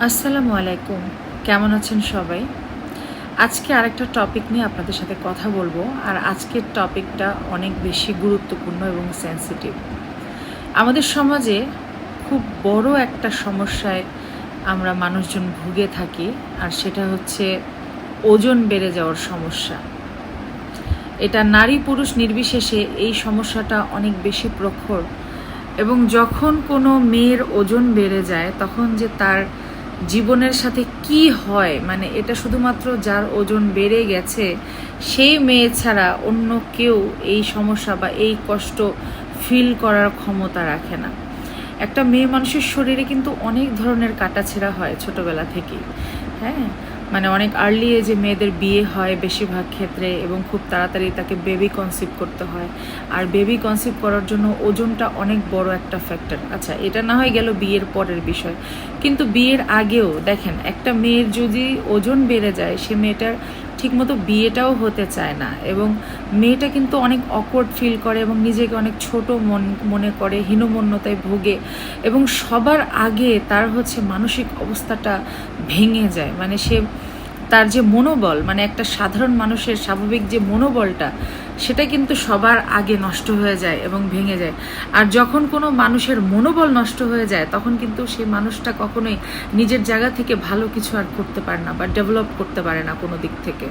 আসসালামু আলাইকুম। কেমন আছেন সবাই? আজকে আরেকটা টপিক নিয়ে আপনাদের সাথে কথা বলবো। আর আজকের টপিকটা অনেক বেশি গুরুত্বপূর্ণ এবং সেনসিটিভ। আমাদের সমাজে খুব বড় একটা সমস্যায় আমরা মানুষজন ভুগে থাকি, আর সেটা হচ্ছে ওজন বেড়ে যাওয়ার সমস্যা। এটা নারী পুরুষ নির্বিশেষে এই সমস্যাটা অনেক বেশি প্রখর, এবং যখন কোনো মেয়ের ওজন বেড়ে যায় তখন যে তার জীবনের সাথে কি হয়, মানে এটা শুধুমাত্র যার ওজন বেড়ে গেছে সেই মেয়ে ছাড়া অন্য কেউ এই সমস্যা বা এই কষ্ট ফিল করার ক্ষমতা রাখে না। একটা মেয়ে মানুষের শরীরে কিন্তু অনেক ধরনের কাটাছেঁড়া হয় ছোটবেলা থেকেই। হ্যাঁ, মানে অনেক আর্লি এজে মেয়েদের বিয়ে হয় বেশিরভাগ ক্ষেত্রে, এবং খুব তাড়াতাড়ি তাকে বেবি কনসিভ করতে হয়। আর বেবি কনসিভ করার জন্য ওজনটা অনেক বড় একটা ফ্যাক্টর। আচ্ছা, এটা না হয় গেল বিয়ের পরের বিষয়, কিন্তু বিয়ের আগেও দেখেন একটা মেয়ের যদি ওজন বেড়ে যায় সে মেয়েটার ঠিকমতো বিয়েটাও হতে চায় না, এবং মেয়েটা কিন্তু অনেক অকওয়ার্ড ফিল করে এবং নিজেকে অনেক ছোট মনে করে, হীনমন্যতায় ভোগে, এবং সবার আগে তার হচ্ছে মানসিক অবস্থাটা ভেঙে যায়। মানে সে তার যে মনোবল, মানে একটা সাধারণ মানুষের স্বাভাবিক যে মনোবলটা, সেটা কিন্তু সবার আগে নষ্ট হয়ে যায় এবং ভেঙে যায়। আর যখন কোনো মানুষের মনোবল নষ্ট হয়ে যায় তখন কিন্তু সেই মানুষটা কখনোই নিজের জায়গা থেকে ভালো কিছু আর করতে পারে না বা ডেভেলপ করতে পারে না কোনো দিক থেকে।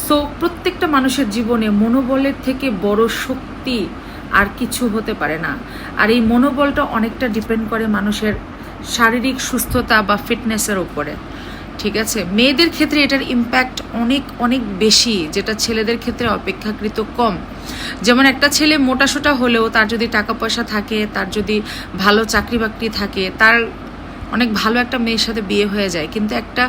সো প্রত্যেকটা মানুষের জীবনে মনোবলের থেকে বড় শক্তি আর কিছু হতে পারে না। আর এই মনোবলটা অনেকটা ডিপেন্ড করে মানুষের শারীরিক সুস্থতা বা ফিটনেসের উপরে। ঠিক আছে, মেয়েদের ক্ষেত্রে এটার ইম্প্যাক্ট অনেক অনেক বেশি, যেটা ছেলেদের ক্ষেত্রে অপেক্ষাকৃত কম। যেমন একটা ছেলে মোটাসোটা হলেও তার যদি টাকা পয়সা থাকে, তার যদি ভালো চাকরি বাকরি থাকে, তার অনেক ভালো একটা মেয়ের সাথে বিয়ে হয়ে যায়। কিন্তু একটা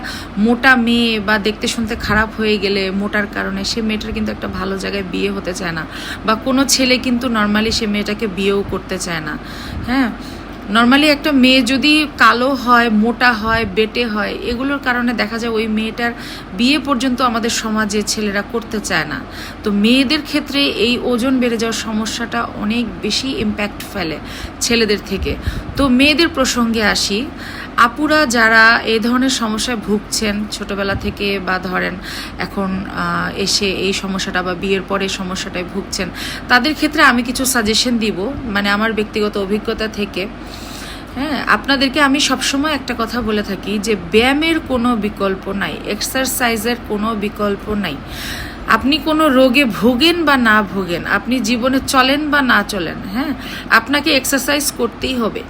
মোটা মেয়ে বা দেখতে শুনতে খারাপ হয়ে গেলে মোটার কারণে সে মেয়েটার কিন্তু একটা ভালো জায়গায় বিয়ে হতে চায় না, বা কোনো ছেলে কিন্তু নর্মালি সে মেয়েটাকে বিয়েও করতে চায় না। হ্যাঁ, নর্মালি একটা মেয়ে যদি কালো হয়, মোটা হয়, বেটে হয়, এগুলোর কারণে দেখা যায় ওই মেয়েটার বিয়ে পর্যন্ত আমাদের সমাজে ছেলেরা করতে চায় না। তো মেয়েদের ক্ষেত্রে এই ওজন বেড়ে যাওয়ার সমস্যাটা অনেক বেশি ইম্প্যাক্ট ফেলে ছেলেদের থেকে। তো মেয়েদের প্রসঙ্গে আসি, আপুরা যারা এই ধরনের সমস্যায় ভুগছেন ছোটবেলা থেকে, বা ধরেন এখন এসে এই সমস্যাটা বা বিয়ের পরে সমস্যাটায় ভুগছেন, তাদের ক্ষেত্রে আমি কিছু সাজেশন দিব, মানে আমার ব্যক্তিগত অভিজ্ঞতা থেকে। হ্যাঁ, আপনাদেরকে আমি সবসময় একটা কথা বলে থাকি যে ব্যায়ামের কোনো বিকল্প নাই, এক্সারসাইজের কোনো বিকল্প নাই। আপনি কোনো রোগে ভোগেন বা না ভোগেন, আপনি জীবনে চলেন বা না চলেন, হ্যাঁ, আপনাকে এক্সারসাইজ করতেই হবে।